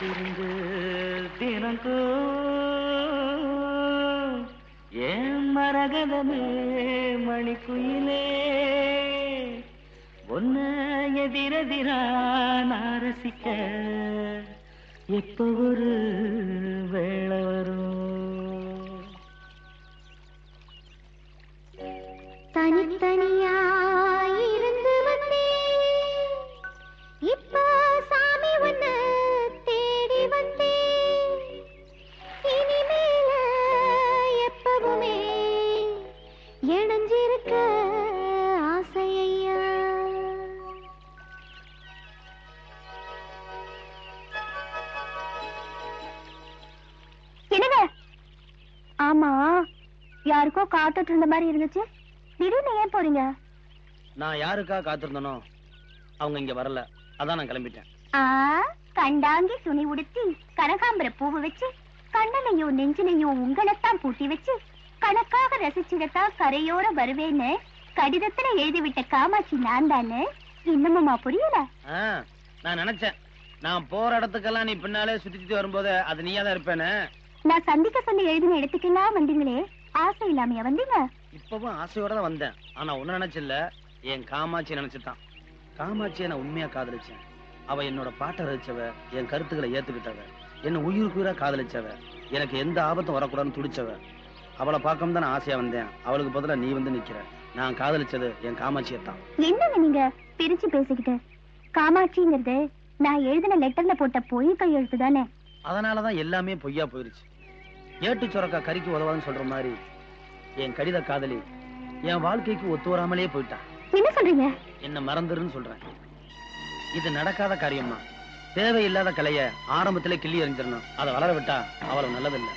நெஞ்சிருந்து தினங்கோ ஏன் மரகதமே மணிக்குயிலே ஒன்ன எதிரெதிரா நான் ரசிக்க எப்ப ஒரு வேளை வரும் தனித்தனியாயிருந்து வந்தேன் இப்ப சாமி ஒன்னு தேடி வந்தேன் இனிமேல எப்பவுமே இணைஞ்சிருக்க ஆசையா என்னங்க ஆமா யாருக்கோ காத்துட்டு இருந்த மாதிரி இருந்துச்சு திடீர்னு ஏன் போறீங்க நான் யாருக்கா காத்திருந்தனோ அவங்க இங்க வரல அதான் நான் கிளம்பிட்டேன் கண்டாங்கி துணி உடுத்தி கனகாம்பர பூவு வச்சு கண்ணனையும் நெஞ்சினையும் உங்களைத்தான் பூட்டி வச்சு கணக்காக ரசிச்சுடத்தான் கரையோர வருவேன்னு கடிதத்துல எழுதிவிட்ட காமாட்சி நான் தானே இன்னமுமா புரியல நான் நினைச்சேன் நான் போற இடத்துக்கெல்லாம் நீ பின்னாலே சுத்தி சுத்தி வரும்போது அது நீயா தான் இருப்பேன்னு நான் சந்திக்க சொல்லி எழுதின இடத்துக்கெல்லாம் வந்தீங்களே ஆசை இல்லாமையா வந்தீங்க இப்பவும் ஆசையோட தான் வந்தேன் ஆனா ஒண்ணு நினைச்சில்ல என் காமாட்சி நினைச்சுட்டான் காமாட்சியை நான் உண்மையா காதலிச்சேன் அவ என்னோட பாட்டை ரசிச்சவ என் கருத்துக்களை ஏத்துக்கிட்டவ என்ன உயிருக்கு உயிரா காதலிச்சவ எனக்கு எந்த ஆபத்தும் வரக்கூடாதுன்னு துடிச்சவ அவளை பார்க்க தான் நான் ஆசையா வந்தேன் அவளுக்கு பதிலா நீ வந்து நிக்கிற நான் காதலிச்சது என் காமாட்சியத்தான் என்னங்க நீங்க பிரிச்சு பேசிக்கிட்டு காமாட்சிங்கிறது நான் எழுதின லெட்டர்ல போட்ட பொய் கையெழுத்து தானே அதனாலதான் எல்லாமே பொய்யா போயிருச்சு ஏட்டு சொரக்கா கறிக்கு உதவாதுன்னு சொல்ற மாதிரி என் கடித காதலி என் வாழ்க்கைக்கு ஒத்து வராமலே போயிட்டான் என்ன சொல்றீங்க என்ன மறந்துருன்னு சொல்றேன் இது நடக்காத காரியமா தேவையில்லாத கலைய ஆரம்பத்திலே கிள்ளி எறிஞ்சிடணும் அதை வளர விட்டா அவ்வளவு நல்லதில்லை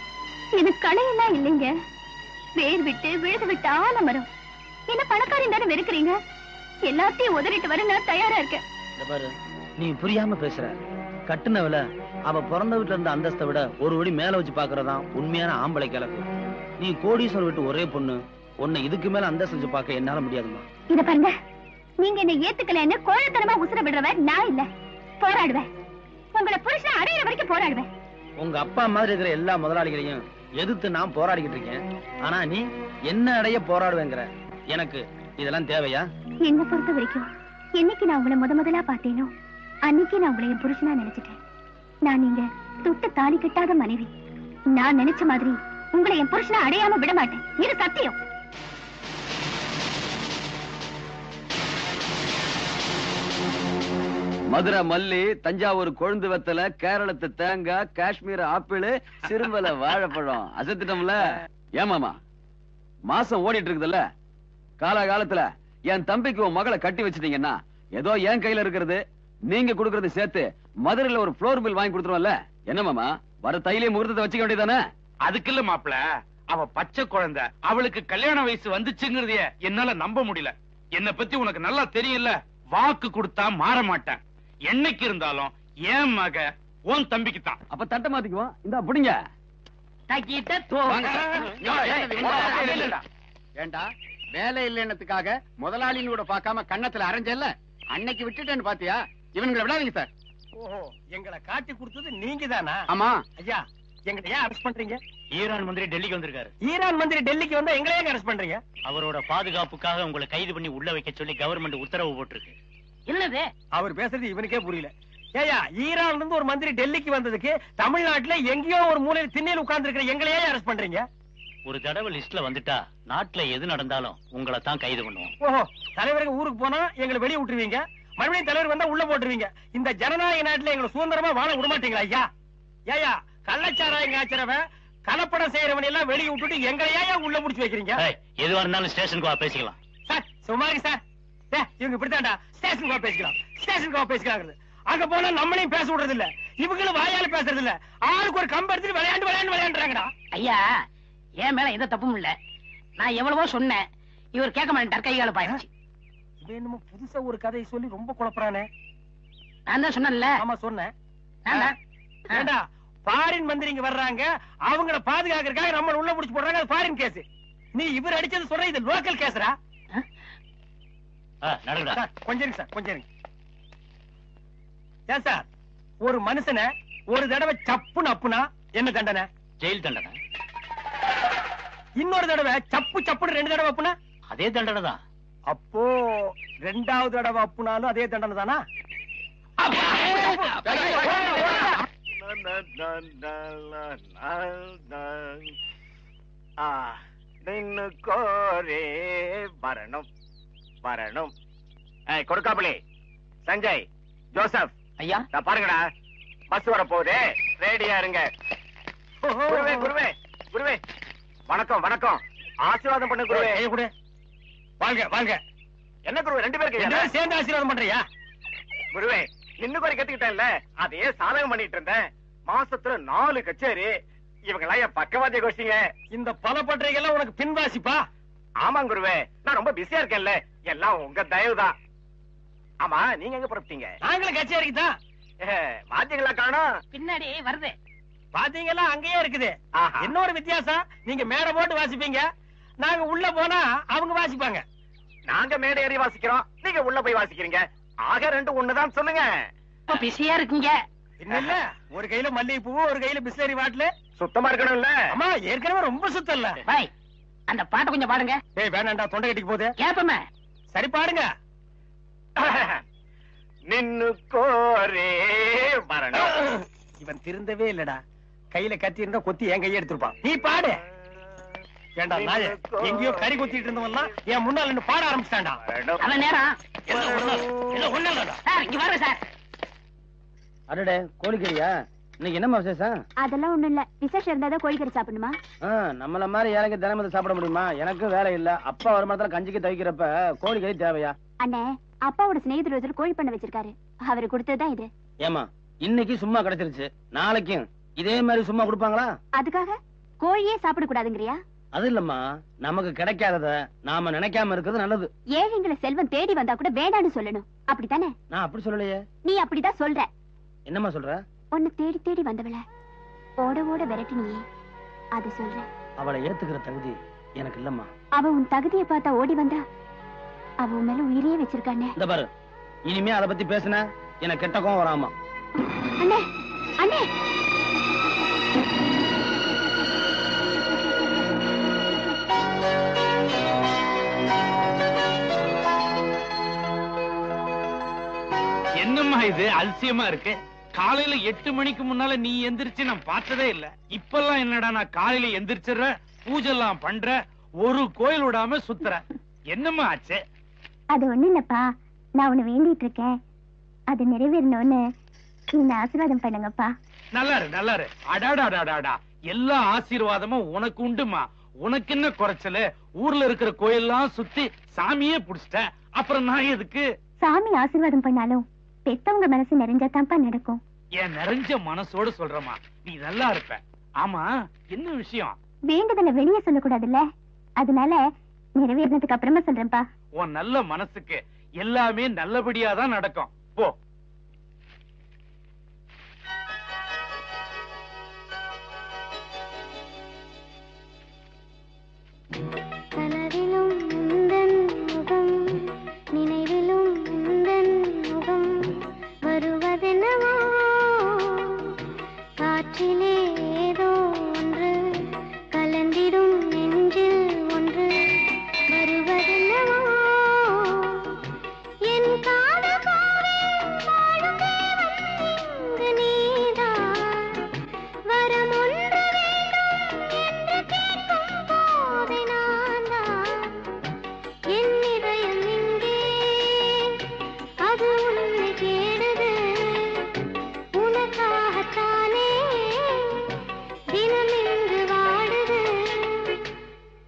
இது கலையெல்லாம் இல்லைங்க வேர் விட்டு விழுது விட்டு ஆலமரம் என்ன பணக்காரன் தானே வெறுக்கிறீங்க எல்லாத்தையும் உதறிட்டு வர நான் தயாரா இருக்கேன் பாரு நீ புரியாம பேசுற கட்டுனவள அவ பிறந்த வீட்டுல இருந்த அந்தஸ்தை விட ஒரு வழி மேல வச்சு பாக்குறதான் உண்மையான ஆம்பளை கிழக்கு நீ கோடீஸ்வரர் வீட்டு ஒரே பொண்ணு உன்னை இதுக்கு மேல அந்தஸ்து வச்சு பார்க்க என்னால முடியாதுமா இத பாருங்க நீங்க என்ன ஏத்துக்கலன்னு கோழத்தனமா உசுர விடுறவன் நான் இல்ல போராடுவேன் உங்களை புருஷன் அடையிற வரைக்கும் போராடுவேன் உங்க அப்பா மாதிரி இருக்கிற எல்லா முதலாளிகளையும் எதிர்த்து நான் போராடிக்கிட்டு இருக்கேன் ஆனா நீ என்ன அடைய போராடுவேங்கிற எனக்கு இதெல்லாம் தேவையா என்ன பொறுத்த வரைக்கும் என்னைக்கு நான் உங்களை முதலா பார்த்தேனோ அன்னைக்கு நான் உங்களை என் புருஷனா நினைச்சிட்டேன் நான் நீங்க தொட்டு தாலி கட்டாத மனைவி நான் நினைச்ச மாதிரி உங்களை என் புருஷனா அடையாம விட மாட்டேன் இது சத்தியம் மதுரை மல்லி தஞ்சாவூர் கொழுந்து வெத்தல கேரளத்து தேங்காய் காஷ்மீர் ஆப்பிள் சிறுமல வாழைப்பழம் அசத்திட்டோம்ல ஏமாமா மாசம் ஓடிட்டு இருக்குதுல்ல காலகாலத்துல என் தம்பிக்கு உன் மகளை கட்டி வச்சிட்டீங்கன்னா ஏதோ என் கையில இருக்கிறது நீங்க கொடுக்கறது சேர்த்து மதுரையில ஒரு ஃப்ளோர் பில் வாங்கி கொடுத்துருவோம்ல என்ன மாமா வர தையிலே முகூர்த்தத்தை வச்சுக்க வேண்டியதானே அதுக்கு இல்ல மாப்பிள அவ பச்சை குழந்தை அவளுக்கு கல்யாண வயசு வந்துச்சுங்கிறதைய என்னால நம்ப முடியல என்ன பத்தி உனக்கு நல்லா தெரியல வாக்கு கொடுத்தா மாற மாட்டேன் என்னைக்கு இருந்தாலும் என் மக உன் தம்பிக்கு தான் அப்ப தட்ட மாத்திக்குவோம் இந்த அப்படிங்க ஏண்டா வேலை இல்லைன்னதுக்காக முதலாளின்னு கூட பார்க்காம கண்ணத்துல அரைஞ்சல்ல அன்னைக்கு விட்டுட்டேன்னு பாத்தியா இவங்களை விடாதீங்க சார் ஓஹோ எங்களை காட்டி கொடுத்தது நீங்க தானா ஆமா ஐயா எங்கிட்ட ஏன் அரெஸ்ட் பண்றீங்க ஈரான் மந்திரி டெல்லிக்கு வந்திருக்காரு ஈரான் மந்திரி டெல்லிக்கு வந்தா எங்களை ஏன் அரெஸ்ட் பண்றீங்க அவரோட பாதுகாப்புக்காக உங்களை கைது பண்ணி உள்ள வைக்க சொல்லி கவர்மெண்ட் உத்தரவு போட்டிருக்கு என்னது அவர் பேசுறது இவனுக்கே புரியல ஏயா ஈரான்ல இருந்து ஒரு மந்திரி டெல்லிக்கு வந்ததுக்கு தமிழ்நாட்டுல எங்கேயோ ஒரு மூலையில திண்ணையில் உட்கார்ந்து இருக்கிற எங்களை ஏன் அரெஸ்ட் பண்றீங்க ஒரு தடவை லிஸ்ட்ல வந்துட்டா நாட்டுல எது நடந்தாலும் உங்களை தான் கைது பண்ணுவோம் ஓஹோ தலைவருக்கு ஊருக்கு போனா எங்களை வெளியே விட்டுருவீங்க மறுபடியும் தலைவர் வந்தா உள்ள போட்டுருவீங்க இந்த ஜனநாயக நாட்டுல எங்களை சுதந்திரமா வாழ விட மாட்டீங்களா ஐயா ஏயா கள்ளச்சாராயம் காய்ச்சறவன் கலப்படம் செய்யறவன் எல்லாம் வெளியே விட்டுட்டு எங்களை ஏன் உள்ள முடிச்சு வைக்கிறீங்க எதுவா இருந்தாலும் ஸ்டேஷனுக்கு வா பேசிக்கலாம் சார் சுமாரி சார் இவங்க இப்படித்தான்டா ஸ்டேஷனுக்கு வா பேசிக்கலாம் ஸ்டேஷனுக்கு வா பேசிக்கலாம் அங்க போனா நம்மளையும் பேச விடுறது இல்ல இவங்களும் வாயால பேசுறது இல்ல ஆளுக்கு ஒரு கம்பு எடுத்துட்டு விளையாண்டுறாங்கடா ஐயா என் மேல எந்த தப்பும் இல்ல நான் எவ்வளவோ சொன்னேன் இவர் கேட்க மாட்டேன் கைகால பாயிடுச்சு இது என்னமோ புதுசா ஒரு கதையை சொல்லி ரொம்ப குழப்பறானே நான் தான் சொன்னேன்ல ஆமா சொன்னேன் ஏண்டா ஃபாரின் மந்திரிங்க வர்றாங்க அவங்கள பாதுகாக்கிறதுக்காக நம்ம உள்ள புடிச்சு போடுறாங்க அது ஃபாரின் கேஸ் நீ இவர் அடிச்சது சொல்ற இது லோக்கல் கேஸ்ரா நடக்குதா கொஞ்சம் சார் கொஞ்சம் ஏன் சார் ஒரு மனுஷனை ஒரு தடவை சப்புன்னு அப்புனா என்ன தண்டனை? ஜெயில் தண்டனை. இன்னொரு தடவை சப்பு சப்புன்னு 2 தடவை அப்புனா அதே தண்டனை தான். அப்போ 2வது தடவை அப்புனாலும் அதே தண்டனை தானா? நின்னு கோரே வரணும் வரணும். கொடுக்காமலே சஞ்சய், ஜோசப், ஐயா நான் பாருங்கடா, பஸ் வர போகுது, ரெடியா இருங்க. குருவே குருவே குருவே, வணக்கம் வணக்கம், ஆசீர்வாதம் பண்ண குருவே. கூட வாங்க வாங்க. என்ன குருவே 2 பேருக்கு எல்லாரும் சேர்ந்து ஆசீர்வாதம் பண்றியா? குருவே, இன்னும் குறை கத்துக்கிட்டேன்ல, அதையே சாதகம் பண்ணிட்டு இருந்தேன். மாசத்துல 4 கச்சேரி. இவங்க எல்லாம் என் பக்கவாதிய கோஷ்டிங்க. இந்த பல பட்டறைகள்லாம் உனக்கு பின்வாசிப்பா? ஆமா குருவே, நான் ரொம்ப பிஸியா இருக்கேன்ல, எல்லாம் உங்க தயவுதான். ஆமா, நீங்க எங்க புறப்பட்டீங்க? நாங்களும் கச்சேரிக்கு தான். வாத்தியங்களா காணோம்? பின்னாடி வருது. பாத்தீங்களா, அங்கேயே இருக்குது. ஆஹா. இன்னொரு வித்தியாசம், நீங்க மேடை போட்டு வாசிப்பீங்க, நாங்க உள்ள போனா அவங்க வாசிப்பாங்க. நாங்க மேடை ஏறி வாசிக்கிறோம், நீங்க உள்ள போய் வாசிக்கிறீங்க. ஆக 2 ஒண்ணுதான் சொல்லுங்க. இப்ப பிஸியா இருக்கீங்க. இல்ல, ஒரு கையில மல்லிகை பூ, ஒரு கையில பிஸ்லரி பாட்டில். சுத்தமா இருக்கணும்ல? அம்மா ஏற்கனவே ரொம்ப சுத்தம் இல்ல. பாய், அந்த பாட்டை கொஞ்சம் பாடுங்க. ஏய் வேணாண்டா, தொண்டை கட்டிக்கு போகுது. கேப்பமே. சரி பாடுங்க. நின்னு கோரே வரணும். இவன் திருந்தவே இல்லடா. கையில கத்தி இருந்தா கொத்தி என் கையை எடுத்துருப்பான். நீ பாடு. ஏண்டா நாய, எங்கேயோ கறி கொத்திட்டு இருந்தவன்லாம் என் முன்னால நின்னு பாட ஆரம்பிச்சிட்டான்டா. அவன் நேரம். ஒண்ணு சார் இங்க வர சார். அடடே, கோழிக்கறியா? இன்னைக்கு என்னமா விசேஷம்? அதெல்லாம் ஒண்ணும் இல்ல. விசேஷம் இருந்தாதான் கோழிக்கறி சாப்பிடணுமா? நம்மள மாதிரி ஏழைங்க தினமும் சாப்பிட முடியுமா? எனக்கு வேலை இல்ல. அப்பா வருமானத்துல கஞ்சிக்கு தவிக்கிறப்ப கோழிக்கறி தேவையா? அண்ணே, அப்பாவோட சிநேகிதர் ஒருத்தர் கோழி பண்ண வச்சிருக்காரு. அவரு கொடுத்ததுதான் இது. ஏமா, இன்னைக்கு சும்மா கிடைச்சிருச்சு, நாளைக்கும் இதே மாதிரி சும்மா கொடுப்பாங்களா? அதுக்காக கோழியே சாப்பிட கூடாதுங்கறியா? அது இல்லம்மா, நமக்கு கிடைக்காதத நாம நினைக்காம இருக்கிறது நல்லது. ஏழைங்களை செல்வம் தேடி வந்தா கூட வேண்டான்னு சொல்லணும், அப்படித்தானே? நான் அப்படி சொல்லலையே. நீ அப்படிதான் சொல்ற. என்னம்மா சொல்ற? உன்னை தேடி தேடி வந்தவள ஓட ஓட விரட்டினியே, அது சொல்ற. அவளை ஏத்துக்கிற தகுதி எனக்கு இல்லம்மா. அவ உன் தகுதியை பார்த்தா ஓடி வந்தா, அவ உன் மேல உயிரையே வச்சிருக்கானே. இந்த பாரு, இனிமே அத பத்தி பேசுன எனக்கு கெட்ட கோவம் வராமா. அண்ணே அண்ணே, என்னம்மா இது அதிசயமா இருக்கு? காலையில 8 மணிக்கு முன்னால நீ எந்திரிச்சு நான் பார்த்ததே இல்ல. இப்பெல்லாம் என்னடா, நான் காலையில எந்திரிச்சிடுற, பூஜை எல்லாம் பண்ற, ஒரு கோயில் விடாம சுத்துற. என்னம்மா ஆச்சு? அது ஒண்ணு இல்லப்பா, நான் உன்னை வேண்டிட்டு இருக்கேன், அது நிறைவேறணும்னு நீங்க ஆசீர்வாதம் பண்ணுங்கப்பா. நல்லா இரு. அடாடாடாடாடா, எல்லா ஆசீர்வாதமும் உனக்கு உண்டுமா. உனக்கு என்ன குறைச்சலு? ஊர்ல இருக்கிற கோயில்லாம் சுத்தி சாமியே புடிச்சிட்ட, அப்புறம் நான் எதுக்கு? சாமி ஆசீர்வாதம் பண்ணாலும் பெத்தவங்க மனசு நிறைஞ்சாதான்ப்பா நடக்கும். என் நிறைஞ்ச மனசோட சொல்றமா, நீ நல்லா இருப்ப. ஆமா, என்ன விஷயம்? வேண்டுதலை வெளியே சொல்லக்கூடாதுல்ல, அதனால நிறைவேறினதுக்கு அப்புறமா சொல்றேன்ப்பா. உன் நல்ல மனசுக்கு எல்லாமே நல்லபடியா தான் நடக்கும். போ.